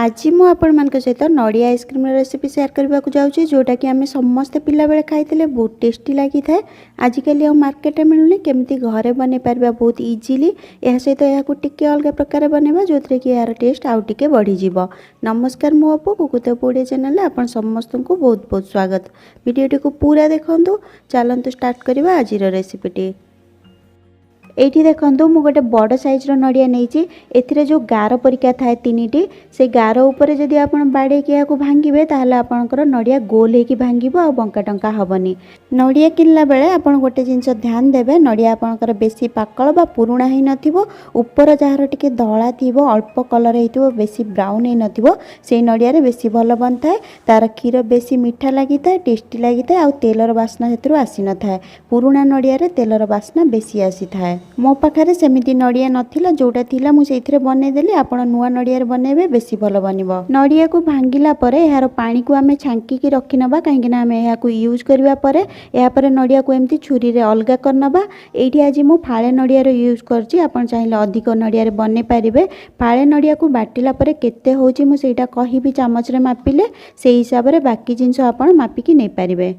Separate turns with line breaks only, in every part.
आज मु आपण मान सहित नड़िया आइसक्रीम रेसिपी शेयर करने को जाऊँगी जोटा कि आम समस्ते पिला बेले खाई बहुत टेस्टी लगी था। आजिकल मार्केट में मिलूनी केमती घरे बन पार बहुत इजिली यह सहित यह टिके अलग प्रकार बनवा जो थी कि यार टेस्ट आउ टे बढ़ीज। नमस्कार मो अपू कुकुता ओडिया चैनल आपण समस्त को बहुत बहुत स्वागत। वीडियोटी को पूरा देखु चलतु स्टार्ट करवा आज रेसिपीटी। एठी देखंतु मु गोटे बड़ साइज रो नड़िया नहीं एथिरे जो गार परिका थाए तीनिटी से गार ऊपर जदि आपण बाड़े किया को भांगिबे ताहले आपनकर नड़िया गोल हेकी भांगिबो आ बंका टंका हबनी। नड़िया किनला बेले आपण गोटे जिंस ध्यान देबे नड़िया आपनकर बेसी पाकळ बा पुरुणा हेई नथिबो ऊपर जहार टिके धळा थिबो अल्प कलर हेइथिबो बेसी ब्राउन हेई नथिबो सेई नड़िया रे बेसी भलो बनथाय। तार क्षीर बेसी मीठा लागिथाय टेस्टी लागिथाय आ तेलर बास्ना हेतरु आसी नथाय। पुरुणा नड़िया रे तेलर बास्ना बेसी आसीथाय। मो पाखे सेमिति नड़िया नथिला जोटा थिला मु सेइथिरे बनेदेली आपण नुआ नड़िया बनेबे बेसी भलो बनिबो। नड़िया को भांगिला परे यार पानी को आमे छांकी की रखि नबा काहेकि ना आमे एहा को यूज करबा परे या परे नड़िया को एमती छुरी रे अलगा कर नबा। एठी आज मु फाळे नड़िया रो यूज करछि आपण चाहिले अधिक नड़िया रे बने पारिबे। फाळे नड़िया को बाटिला परे केते होछि मु सेटा कहिबी चामच रे मापिले सेही हिसाब रे बाकी जिंस आपण मापी की नै पारिबे।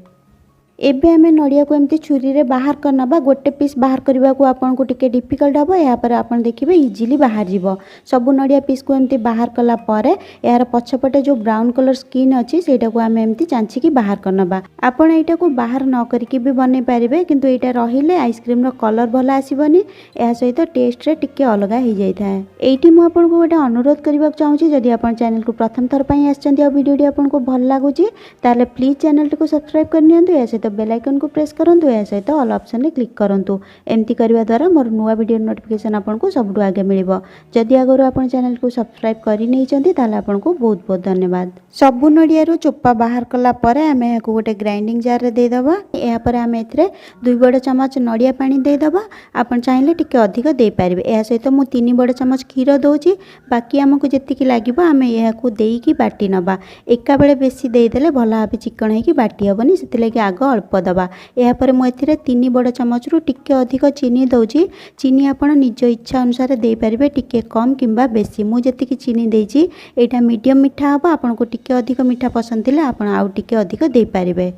एबे आमे नड़िया को एमती छुरी रे बाहर करना बा गोटे पीस बाहर करबा को आपन को टिके डिफिकल्ट हबो या पर आपन देखिबे इजीली बाहर जीवो। सब नड़िया पीस को एमती बाहर कला परे यार पछपटे जो ब्राउन कलर स्किन अछि सेटा को आमे एमती चांची की बाहर करना बा। आपन एटा को बाहर न करिकि भी बने पारिबे किंतु एटा रहिले आइसक्रीम रो कलर भला आसीबनी या सहित टेस्ट रे टिके अलगा हे जाय थाए। एठी मु आपन को गोटे अनुरोध करबा चाहूची जदि आपन चैनल को प्रथम थर पई आछंती आ वीडियोटी आपन को भल लागुची ताले प्लीज चैनल को सब्सक्राइब कर नियंतु या सहित बेल आइकन को प्रेस करंतु या सहित ऑल ऑप्शन रे क्लिक करंतु। एमती करबा द्वारा मोर नुआ वीडियो नोटिफिकेशन आपन को सबडु आगे मिलिबो। जदि आगरो आपन चैनल को सब्सक्राइब करि नै चंती ताले आपन को बहुत बहुत धन्यवाद। सबु नड़िया रो चोपा बाहर कला परे आमे को गोटे ग्राइंडिंग जार रे दे दबा। या परे आमे एथरे 2 बड़ चम्मच नड़िया पानी दे दबा। आपन चाहिले टिके अधिक दे पारिबे। या सहित मु 3 बड़ चम्मच खीर दोची बाकी हमकु जेतिकी लागिबो आमे या को देई की बाटी नबा। एका बेले बेसी दे देले भला भाबे चिकन हे की बाटी हबनी सेति लागि आगो अल्प दबा। या पर मु एथिरे 3 बड़ चम्मच रु टिके अधिक चीनी दउची। चीनी आपण निज इच्छा अनुसार दे पारिबे टिके कम किंबा बेसी। मु जेतिकी चीनी देची एटा मीडियम मीठा हबा आपण को टिके अधिक मीठा पसंद थिले आपण आउ टिके अधिक दे पारिबे।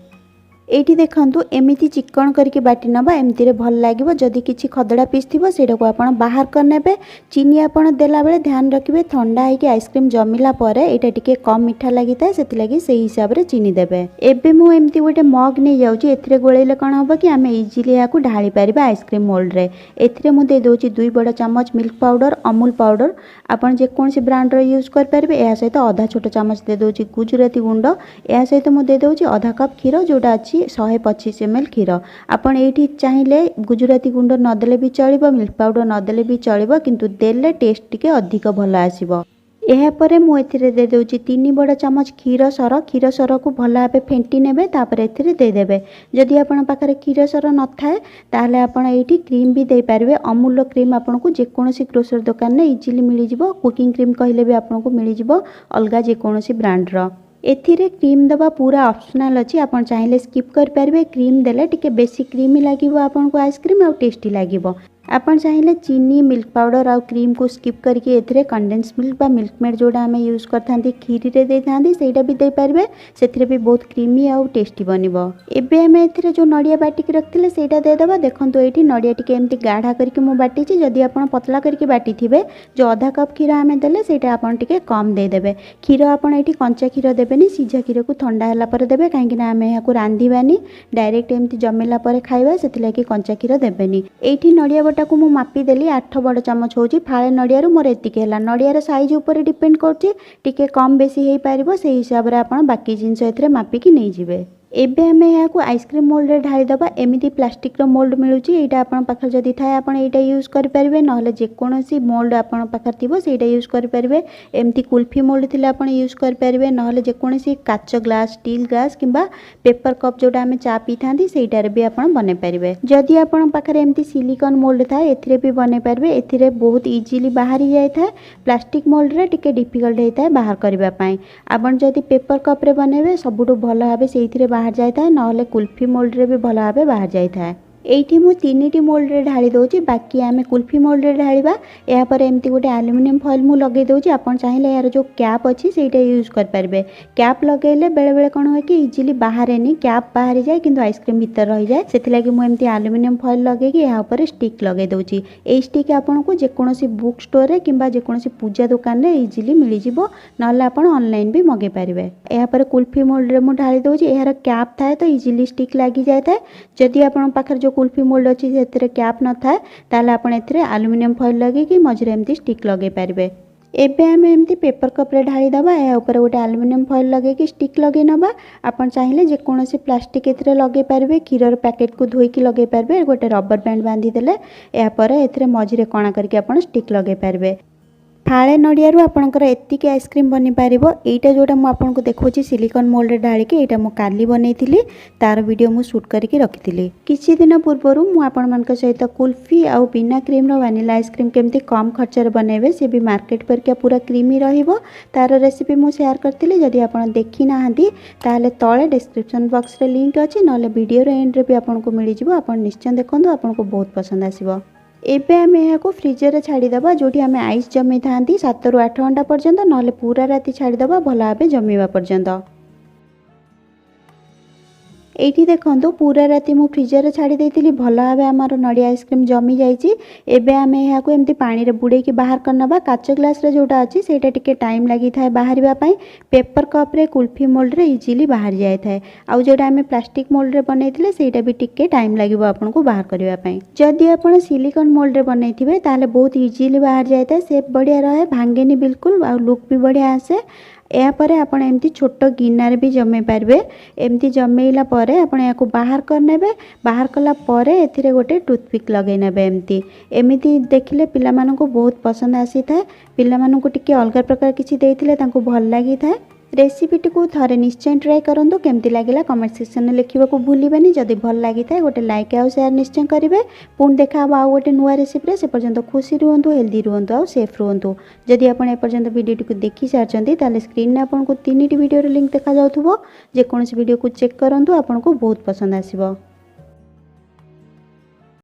एठी देखंतु एमिति चिकन करके बाटी नबा एमती रे भल लागिबो। जदि किछि खदड़ा पीस थिबो सेटा को आपण बाहर कर नेबे। चीनी आपण देला बेले ध्यान रखिबे ठंडा है कि आइसक्रीम जमिला परे एटा टिके कम मीठा लागिता सेति लागि सेही हिसाब रे चीनी देबे। एबे मु एमती गोटे मग नै जाउची एथिरे गोळेले कोन होबो कि आमे इजीली या को ढाली पारिबा आइसक्रीम मोल्ड रे। एथिरे मु दे दोची 2 बड़ चम्मच मिल्क पाउडर अमूल पाउडर आपण जे कोनसी ब्रांड रो यूज कर पारिबे। या सहित आधा छोटा चम्मच दे दोची गुजराती गुंड। या सहित मु दे दोची आधा कप खीर जोटा अछि 125 ml क्षीर। आपण एठी चाहिले गुजराती गुंड न देले भी चलिबो मिल्क पाउडर न देले भी चलिबो किंतु देले टेस्ट टिके अधिक भलो आसीबो। एहा परे मु एथिरे दे दोची 3 बड़ चम्मच क्षीर सर को भला भाबे फेंटी नेबे तापर एथिरे दे देबे। जदि आपण पाखरे क्षीर सर न थाए ताहले आपण एठी क्रीम भी दे पारबे। अमूल क्रीम आपण को जे कोनोसी ग्रोसरी दुकान ने इजीली मिली जिवो। कुकिंग क्रीम कहले भी आपण को मिली जिवो अलगा जे कोनोसी ब्रांड रो। एथिरे क्रीम दबा पूरा ऑप्शनल अछि आपण चाहिले स्किप कर पारबे। क्रीम देले टिके बेसी क्रीमी लागिवो आपण को आइसक्रीम आ टेस्टी लागिवो। आपण चाहिले चीनी मिल्क पाउडर आ क्रीम को स्किप करके एथिरे कंडेंस मिल्क बा मिल्क मेड जोडा हमें यूज करथांती खीरी रे दे थांती सेटा भी दे पारबे। सेथिरे भी बहुत क्रीमी आ टेस्टी बनिवो। एबे हमें एथिरे जो नड़िया बाटी के रखथिले सेटा दे दबा। देखंतु एठी नड़िया टिके एमती गाढ़ा करके मु बाटी छि। जदि आपण पतला करके बाटी थिबे जो आधा कप खीर हमें देले सेटा आपण टिके कम दे देबे। खीर आपण एठी कंचा खीर देबेनी सीझा खीर को ठंडा होला पर देबे काहेकि ना हमें याको रांधीबानी डायरेक्ट एमती जमेला पर खाइबा सेति लागि कंचा खीर देबेनी। एठी नड़िया को मु मापी देली 8 बड़ चम्मच होची फाळे नड़िया रु मोर एतिके हला। नड़िया रे साइज ऊपर डिपेंड करची टिके कम बेसी हेई पारिबो सेही हिसाब रे आपण बाकी जिंस एथरे मापी की नै जिवे। एबे हमें या को आइसक्रीम मोल्ड रे ढाली दबा। एमिति प्लास्टिक रो मोल्ड मिलुची एटा आपण पाखर जदी थाए आपण एटा यूज कर परिबे नहले जे कोनोसी मोल्ड आपण पाखर थिबो सेटा यूज कर परिबे। एमिति कुल्फी मोल्ड थिले आपण यूज कर परिबे नहले जे कोनोसी काच ग्लास स्टील ग्लास किंबा पेपर कप जोटा हमें चा पी थांती सेटा रे भी आपण बने परिबे। जदी आपण पाखर एमिति सिलिकॉन मोल्ड थाए एथिरे भी बने परिबे। एथिरे बहुत इजीली बाहरी जाय थाए। प्लास्टिक मोल्ड रे टिके डिफिकल्ट हे थाए बाहर करबा पई। आपण जदी पेपर कप रे बनेबे सबुटो भलो भाबे सेइथिरे बाहर जाय थाए नहले कुल्फी मोल्ड रे भी भलो भाबे बाहर जाय थाए। एठी मु 3टी मोल्ड रे ढाली दोची बाकी आमे कुल्फी मोल्ड रे ढालिबा। या पर एमती गोटे एल्युमिनियम फॉइल मु लगे दोची आपण चाहिले यार जो कैप अछि सेटा यूज कर परबे। कैप लगेले बेले बेले कोन होय कि इजीली बाहरेनी कैप बाहरी जाय किंतु आइसक्रीम भीतर रही जाय सेति लागि मु एमती एल्युमिनियम फॉइल लगे कि या ऊपर स्टिक लगे दोची। ए स्टिक आपण को जे कोनोसी बुक स्टोर रे किंबा जे कोनोसी पूजा दुकान रे इजीली मिली जिवो नले आपण ऑनलाइन भी मगे पारिबे। या पर कुल्फी मोल्ड रे मु ढाली दोची यार कैप थाए तो इजीली स्टिक लागी जाय थाए। जदि आपण पाखर जो कुल्फी मोल्ड अछि सेतिरे कैप न थाए ताले आपण एथिरे एल्युमिनियम फॉइल लगे कि मझरे एमती स्टिक लगे पारिबे। एबे आमे एमती पेपर कप रे ढाली दबा या ऊपर गोटे एल्युमिनियम फॉइल लगे कि स्टिक लगे नबा। आपण चाहिले जे कोनोसी प्लास्टिक एथिरे लगे पारिबे खीरर पैकेट को धोई कि लगे पारिबे गोटे रबर बैंड बांधी देले या पर एथिरे मझरे कणा करके आपण स्टिक लगे पारिबे। फाळे नडियारू आपणकर एतिकी आइसक्रीम बनी पारिबो। एटा जोटा मु आपनको देखौची सिलिकॉन मोल्ड रे ढाली के एटा मु काली बनेइथिली तार वीडियो मु शूट करके रखिथिली। किछि दिन पूर्वरु मु आपण मानक सहित कुल्फी आ बिना क्रीम रो वैनिला आइसक्रीम केमती कम खर्च रे बनेबे से भी मार्केट पर क्या पूरा क्रीमी रहिबो तार रेसिपी मु शेयर करथिली। जदि आपण देखि नाहंती ताले तळे डिस्क्रिप्शन बॉक्स रे लिंक अछि नले वीडियो रे एंड रे भी आपनको मिलि जिवो। आपण निश्चय देखंतु आपनको बहुत पसंद आसीबो। एबे आमे यहाँ को फ्रिजर रे छाड़ी दबा जोठी आमे आइस जमी थांती 7 रु 8 घंटा पर्यंत नले पूरा राती छाड़ी दबा भला भाबे जमीबा पर्यंत। एठी देखंतु पूरा राती मु फ्रिजर रे छाड़ी देइतिली भला भाबे हमर नडिया आइसक्रीम जमी जाईची। एबे आमे यहाँ को एमती पानी रे बुडे की बाहर करनबा। काच ग्लास रे जोटा अछि सेटा टिके टाइम लागि थाए बाहरिबा पई। पेपर कप रे कुल्फी मोल्ड रे इजीली बाहर जाय थाए। आउ जोटा आमे प्लास्टिक मोल्ड रे बनैथिले सेटा भी टिके टाइम लागिबो आपनको बाहर करिबा पई। जदि आपण सिलिकॉन मोल्ड रे बनैथिबे ताले बहुत इजीली बाहर जाय थाए। शेप बढ़िया रहे भांगेनी बिल्कुल आ लुक भी बढ़िया आसे। या परे आपण एमती छोटो गिनार भी जमे पारबे। एमती जमेइला परे आपण याको बाहर कर नेबे। बाहर कला परे एथिरे गोटे टूथपिक लगै नेबे। एमिति देखिले पिला मानको बहुत पसंद आसी थाए। पिला मानको टिके अलग प्रकार किछि देइथिले तांको भल लागि थाए। रेसिपीटी को थरे निश्चय ट्राई करंतु केमती लागिला कमेंट सेक्शन में लिखिबा को भूलिबेनी। जदि भल लागि थाए गोटे लाइक आ शेयर निश्चय करिवे। पुन देखा आ गोटे नुवा रेसिपी रे से पर्यंत खुशी रुहंतु हेल्दी रुहंतु आ सेफ रुहंतु। जदि आपण ए पर्यंत वीडियो को देखि सारचंती ताले स्क्रीन ने आपण को 3टी वीडियो रे लिंक देखा जाउथुबो। जे कोनोसी वीडियो को चेक करंतु आपण को बहुत पसंद आसीबो।